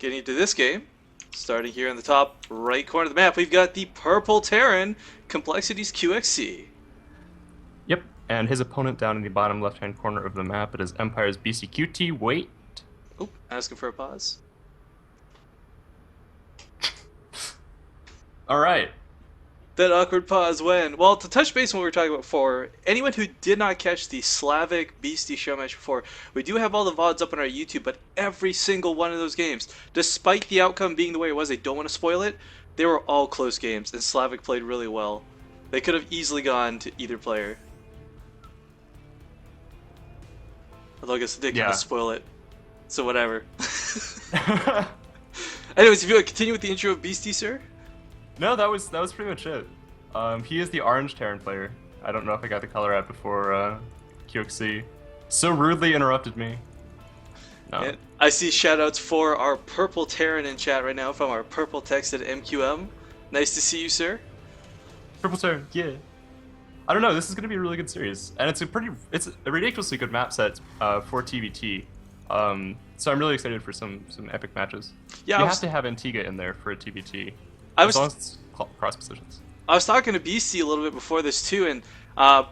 Getting into this game, starting here in the top right corner of the map, we've got the Purple Terran, Complexities QXC. Yep, and his opponent down in the bottom left-hand corner of the map, it is Empire's Beastyqt. Wait. Oh, asking for a pause. All right. That awkward pause when, well, to touch base on what we were talking about before, anyone who did not catch the Slavic Beastie show match before, we do have all the VODs up on our YouTube, but every single one of those games, despite the outcome being the way it was, I don't want to spoil it, they were all close games, and Slavic played really well. They could have easily gone to either player. Although I guess they did kind of spoil it, so whatever. Anyways, if you want to continue with the intro of Beastie, sir? No, that was pretty much it. He is the orange Terran player. I don't know if I got the color out before QXC so rudely interrupted me. No. And I see shoutouts for our Purple Terran in chat right now from our Purple Text at MQM. Nice to see you, sir. Purple Terran, yeah. I don't know. This is going to be a really good series, and it's a ridiculously good map set for TVT. So I'm really excited for some epic matches. Yeah, you have to have Antigua in there for a TVT. As long as it's cross positions. I was talking to Beastie a little bit before this too, and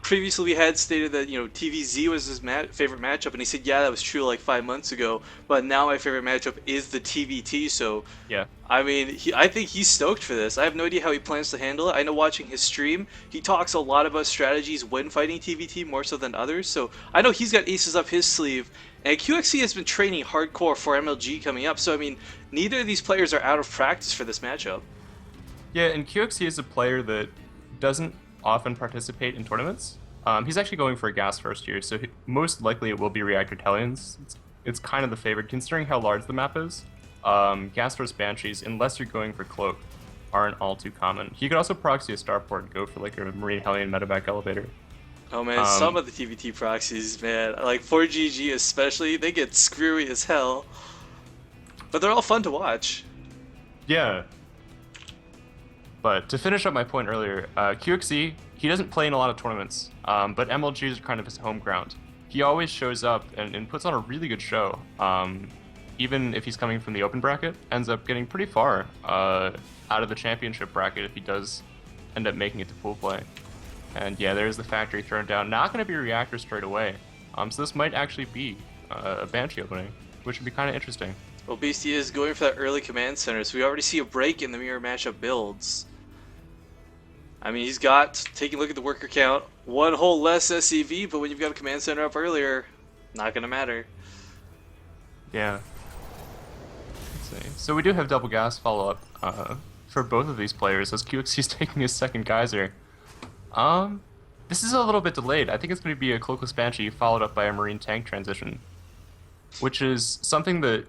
previously we had stated that TVZ was his favorite matchup, and he said yeah, that was true like 5 months ago, but now my favorite matchup is the TVT. So yeah, I mean, I think he's stoked for this. I have no idea how he plans to handle it. I know watching his stream, he talks a lot about strategies when fighting TVT more so than others. So I know he's got aces up his sleeve. And QXC has been training hardcore for MLG coming up. So I mean, neither of these players are out of practice for this matchup. Yeah, and QXC is a player that doesn't often participate in tournaments. He's actually going for a gas first here, so most likely it will be Reactor Hellions. It's kind of the favorite, considering how large the map is. Gas first Banshees, unless you're going for Cloak, aren't all too common. He could also proxy a Starport and go for like a Marine Hellion medevac elevator. Oh man, some of the TVT proxies, man, like 4GG especially, they get screwy as hell. But they're all fun to watch. Yeah. But to finish up my point earlier, QXC, he doesn't play in a lot of tournaments, but MLG is kind of his home ground. He always shows up and puts on a really good show. Even if he's coming from the open bracket, ends up getting pretty far out of the championship bracket if he does end up making it to pool play. And yeah, there's the factory thrown down. Not going to be a reactor straight away. So this might actually be a Banshee opening, which would be kind of interesting. Well, Beastie is going for that early command center, so we already see a break in the mirror matchup builds. I mean, he's got, taking a look at the worker count, one whole less SCV, but when you've got a command center up earlier, not going to matter. Yeah. Let's see. So we do have double gas follow-up for both of these players, as QXC's taking his second geyser. This is a little bit delayed. I think it's going to be a Cloakless Banshee followed up by a Marine tank transition, which is something that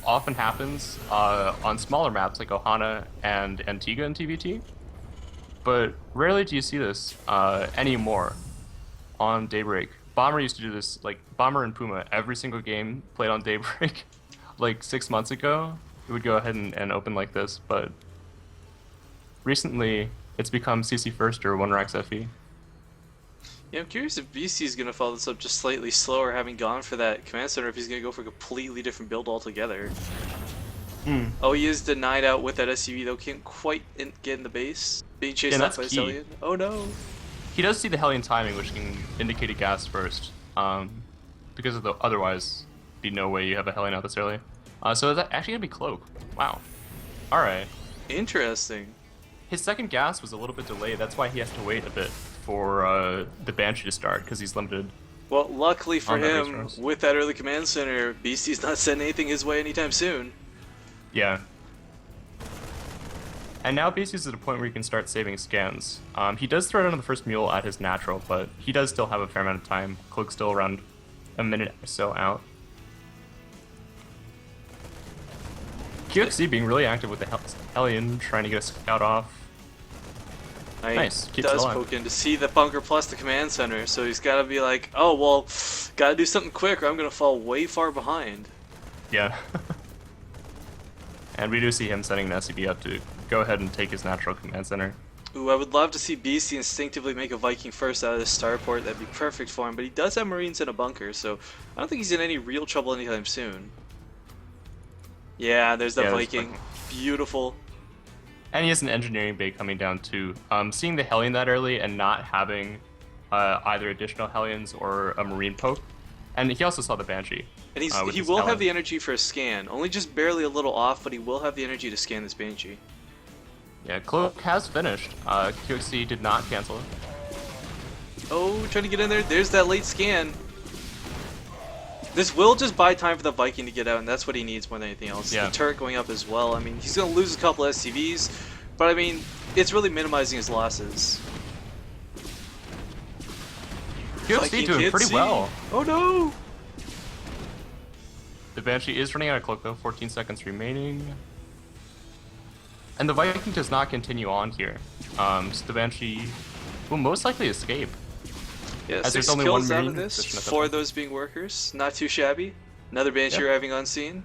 often happens on smaller maps like Ohana and Antigua in TVT. But rarely do you see this anymore on Daybreak. Bomber used to do this, like Bomber and Puma, every single game played on Daybreak like 6 months ago. It would go ahead and open like this, but recently it's become CC first or 1-Rax FE. Yeah, I'm curious if BC is going to follow this up just slightly slower, having gone for that command center, if he's going to go for a completely different build altogether. Oh, he is denied out with that SCV though, can't quite get in the base. Being chased off by his Hellion. Oh no! He does see the Hellion timing, which can indicate a gas first. Because of the otherwise, be no way you have a Hellion out this early. So is that actually gonna be Cloak? Wow. Alright. Interesting. His second gas was a little bit delayed, that's why he has to wait a bit for the Banshee to start, because he's limited. Well, luckily for him, with that early command center, Beastie's not sending anything his way anytime soon. Yeah. And now Beastie's at a point where he can start saving scans. He does throw down on the first mule at his natural, but he does still have a fair amount of time. Cloak's still around a minute or so out. QXC being really active with the Hellion, trying to get a scout off. Nice. He does poke in to see the bunker plus the command center, so he's got to be like, oh, well, got to do something quick or I'm going to fall way far behind. Yeah. And we do see him setting an SCB up to go ahead and take his natural command center. Ooh, I would love to see Beastie instinctively make a Viking first out of this starport. That'd be perfect for him, but he does have Marines in a bunker, so I don't think he's in any real trouble anytime soon. Yeah, there's the Yeah, there's Viking. Viking. Beautiful. And he has an engineering bay coming down too. Seeing the Hellion that early and not having either additional Hellions or a Marine poke. And he also saw the Banshee. And With he his will have talent. the energy for a scan. Only just barely a little off, but he will have the energy to scan this Banshee. Yeah, Cloak has finished. QXC did not cancel it. Oh, trying to get in there. There's that late scan. This will just buy time for the Viking to get out, and that's what he needs more than anything else. Yeah. The turret going up as well. I mean, he's going to lose a couple SCVs, but I mean, it's really minimizing his losses. QXC Viking doing can't pretty see. well. Oh no! The Banshee is running out of Cloak though, 14 seconds remaining. And the Viking does not continue on here. So the Banshee will most likely escape. Yeah, As 6 there's only kills one out Marine of this, position at that 4 of point. those being workers. Not too shabby. Another Banshee Yep. arriving on scene.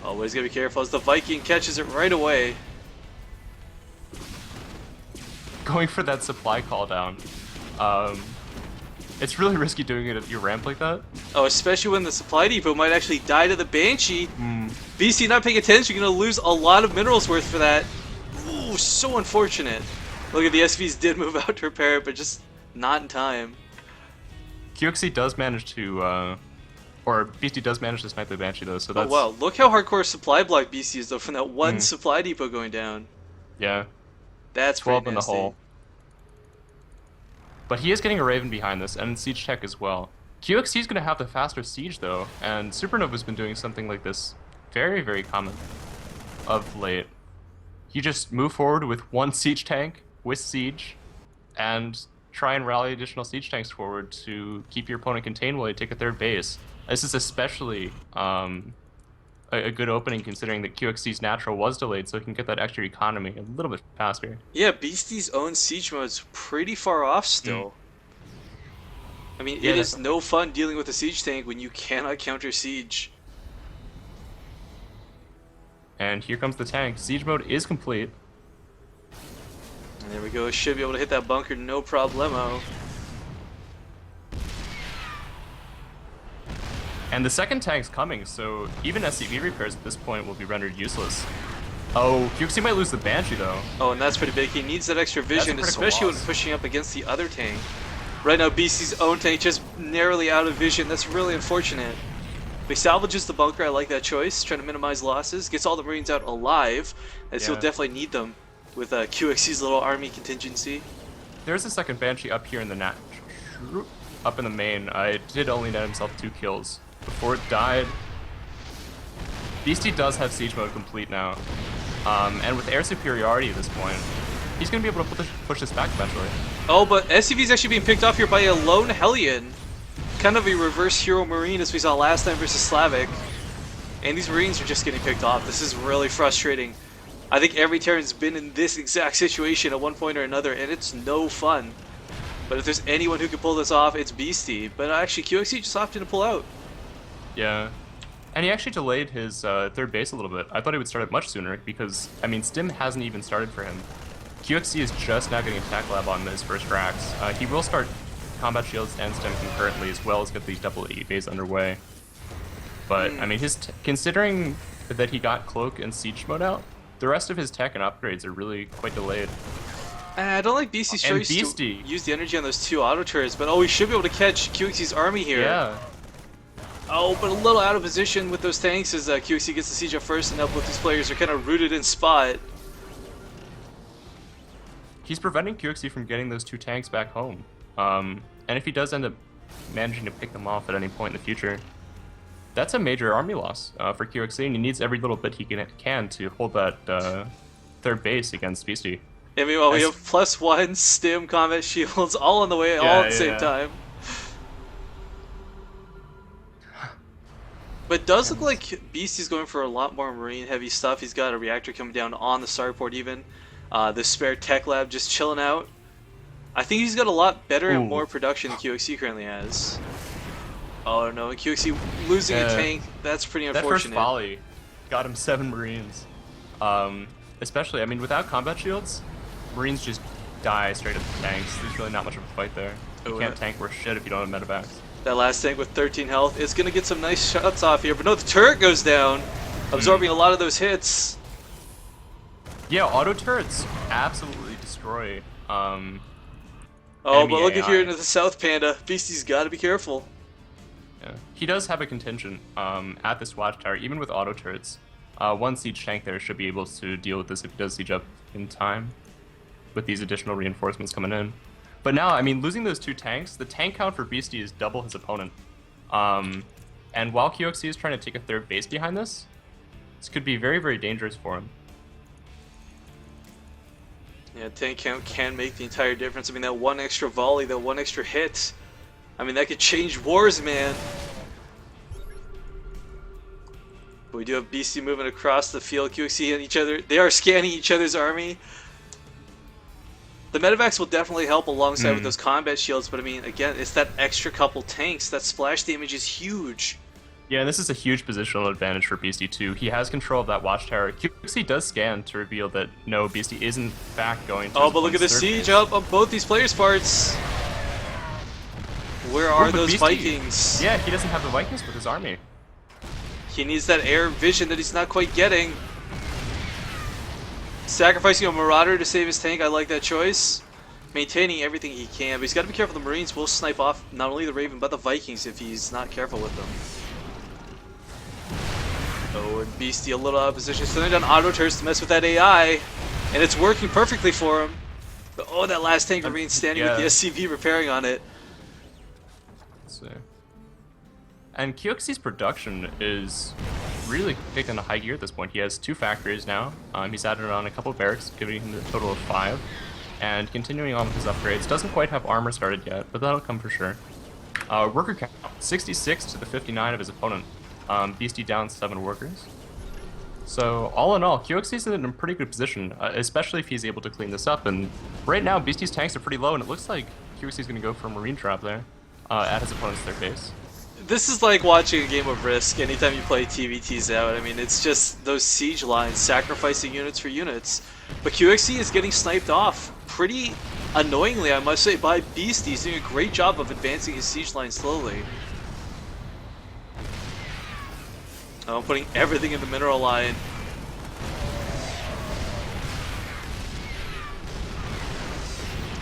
Always gotta be careful as the Viking catches it right away. Going for that supply call down. It's really risky doing it at your ramp like that. Oh, especially when the supply depot might actually die to the Banshee. BC not paying attention, you're gonna lose a lot of minerals worth for that. Ooh, so unfortunate. Look at the SVs did move out to repair it, but just not in time. QXC does manage to, or Beastyqt does manage to snipe the Banshee though, so Oh that's... wow, look how hardcore supply block BC is though from that one supply depot going down. Yeah, That's 12 pretty in the nasty. hole. But he is getting a Raven behind this, and Siege Tech as well. QXC is going to have the faster Siege though, and Supernova's been doing something like this very, very common of late. You just move forward with one Siege Tank with Siege, and try and rally additional Siege Tanks forward to keep your opponent contained while you take a third base. This is especially a good opening considering that QXC's natural was delayed, so it can get that extra economy a little bit faster. Yeah, Beastie's own siege mode's pretty far off still. I mean, Yeah, it is definitely. no fun dealing with a siege tank when you cannot counter siege. And here comes the tank. Siege mode is complete. And there we go, should be able to hit that bunker no problemo. And the second tank's coming, so even SCV repairs at this point will be rendered useless. Oh, QXC might lose the Banshee though. Oh, and that's pretty big. He needs that extra vision, critical especially when loss. pushing up against the other tank. Right now, BC's own tank just narrowly out of vision. That's really unfortunate. But he salvages the bunker. I like that choice. Trying to minimize losses. Gets all the Marines out alive, as he'll Yeah. definitely need them with QXC's little army contingency. There's a second Banshee up here in the up in the main. It did only net himself 2 kills before it died. Beastyqt does have siege mode complete now, and with air superiority at this point, he's gonna be able to push this back eventually. Oh, but SCV's actually being picked off here by a lone Hellion. Kind of a reverse hero Marine as we saw last time versus Slavic. And these Marines are just getting picked off. This is really frustrating. I think every Terran's been in this exact situation at one point or another, and it's no fun. But if there's anyone who can pull this off, it's Beastie. But actually, QXC just opted to pull out. Yeah. And he actually delayed his third base a little bit. I thought he would start it much sooner because, I mean, Stim hasn't even started for him. QXC is just now getting Attack Lab on his first racks. He will start Combat Shields and Stim concurrently as well as get these double E bays underway. But, I mean, considering that he got Cloak and Siege mode out, the rest of his tech and upgrades are really quite delayed. I don't like Beastie's And choice to Beastie. use the energy on those 2 auto turrets, but oh, we should be able to catch QXC's army here. Yeah. Oh, but a little out of position with those tanks as QXC gets the siege up first, and now both these players are kind of rooted in spot. He's preventing QXC from getting those 2 tanks back home. And if he does end up managing to pick them off at any point in the future, that's a major army loss for QXC, and he needs every little bit he can to hold that third base against Beastie. I mean, well, we have +1 stim combat shields all on the way, all at the same time. But it does look like Beastie's going for a lot more marine heavy stuff. He's got a reactor coming down on the starport even. The spare tech lab just chilling out. I think he's got a lot better and more production than QXC currently has. Oh no, QXC losing a tank, that's pretty That first unfortunate. volley got him 7 Marines. Especially, I mean, without combat shields, Marines just die straight at the tanks. There's really not much of a fight there. You can't tank worth shit if you don't have medevacs. That last tank with 13 health is going to get some nice shots off here, but no, the turret goes down. absorbing a lot of those hits. Yeah, auto turrets absolutely destroy. Oh, Enemy but look at AI. here into the South Panda. Beastie's got to be careful. Yeah. He does have a contingent at this watchtower, even with auto turrets. One siege tank there should be able to deal with this if he does siege up in time, with these additional reinforcements coming in. But now, I mean, losing those 2 tanks, the tank count for Beastie is double his opponent. And while QXC is trying to take a 3rd base behind this could be very, very dangerous for him. Yeah, tank count can make the entire difference. I mean, that 1 extra volley, that 1 extra hit, I mean, that could change wars, man. But we do have Beastie moving across the field. QXC and each other, they are scanning each other's army. The medevacs will definitely help alongside with those combat shields, but I mean, again, it's that extra couple tanks. That splash damage is huge. Yeah, and this is a huge positional advantage for Beastie too. He has control of that watchtower. QXC does scan to reveal that no, Beastie is in fact going to. Oh, but look at the siege up on both these players' parts. Where are those Beastie, Vikings? Yeah, he doesn't have the Vikings with his army. He needs that air vision that he's not quite getting. Sacrificing a Marauder to save his tank, I like that choice. Maintaining everything he can, but he's got to be careful. The Marines will snipe off not only the Raven, but the Vikings if he's not careful with them. Oh, and Beastie a little out of position. So they're down auto turrets to mess with that AI, and it's working perfectly for him. But oh, that last tank remains standing with the SCV repairing on it. Let's see. And QXC's production is really kicked into high gear at this point. He has 2 factories now. He's added on a couple of barracks, giving him a total of 5. And continuing on with his upgrades. Doesn't quite have armor started yet, but that'll come for sure. Worker count, 66 to the 59 of his opponent. Beastie down 7 workers. So all in all, QXC's in a pretty good position, especially if he's able to clean this up. And right now, Beastie's tanks are pretty low, and it looks like QXC's going to go for a Marine trap there at his opponent's 3rd base. This is like watching a game of Risk anytime you play TVTs out. I mean, it's just those siege lines, sacrificing units for units. But QXC is getting sniped off pretty annoyingly, I must say, by Beastie. He's doing a great job of advancing his siege line slowly. Oh, putting everything in the mineral line.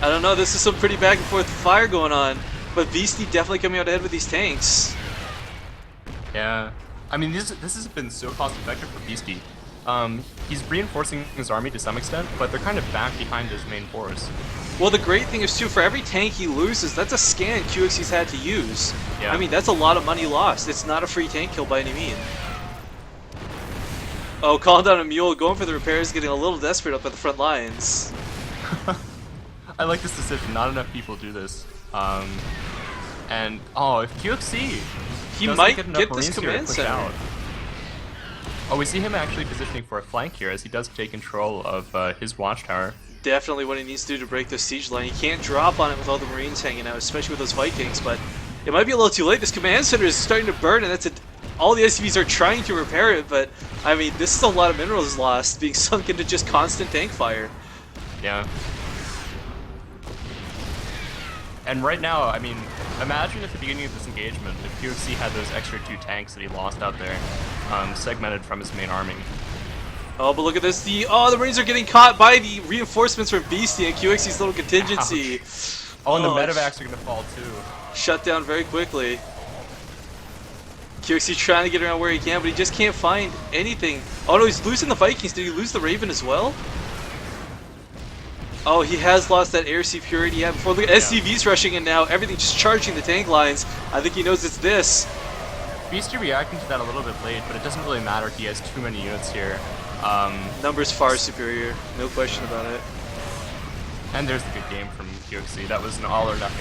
I don't know, this is some pretty back and forth fire going on. But Beastie definitely coming out ahead with these tanks. Yeah. I mean, this has been so cost effective for Beastie. He's reinforcing his army to some extent, but they're kind of back behind his main force. Well, the great thing is, too, for every tank he loses, that's a scan QXC's had to use. Yeah. I mean, that's a lot of money lost. It's not a free tank kill by any means. Oh, calling down a mule, going for the repairs, getting a little desperate up at the front lines. I like this decision. Not enough people do this. And oh, if QXC he might get this command center. Oh, we see him actually positioning for a flank here as he does take control of his watchtower. Definitely what he needs to do to break the siege line. He can't drop on it with all the Marines hanging out, especially with those Vikings, but it might be a little too late. This command center is starting to burn, and all the SCVs are trying to repair it, but I mean, this is a lot of minerals lost, being sunk into just constant tank fire. Yeah. And right now, I mean, imagine at the beginning of this engagement if QXC had those extra 2 tanks that he lost out there, segmented from his main army. Oh, but look at this. The Marines are getting caught by the reinforcements from Beastie and QXC's little contingency. Ouch. Oh, and the medevacs are going to fall too. Shut down very quickly. QXC trying to get around where he can, but he just can't find anything. Oh no, he's losing the Vikings. Did he lose the Raven as well? Oh, he has lost that air security. Yeah, before look at SCVs rushing in now. Everything's just charging the tank lines. I think he knows it's this. Beastie reacting to that a little bit late, but it doesn't really matter. He has too many units here. Numbers far superior, no question about it. And there's the good game from QXC. That was an all or nothing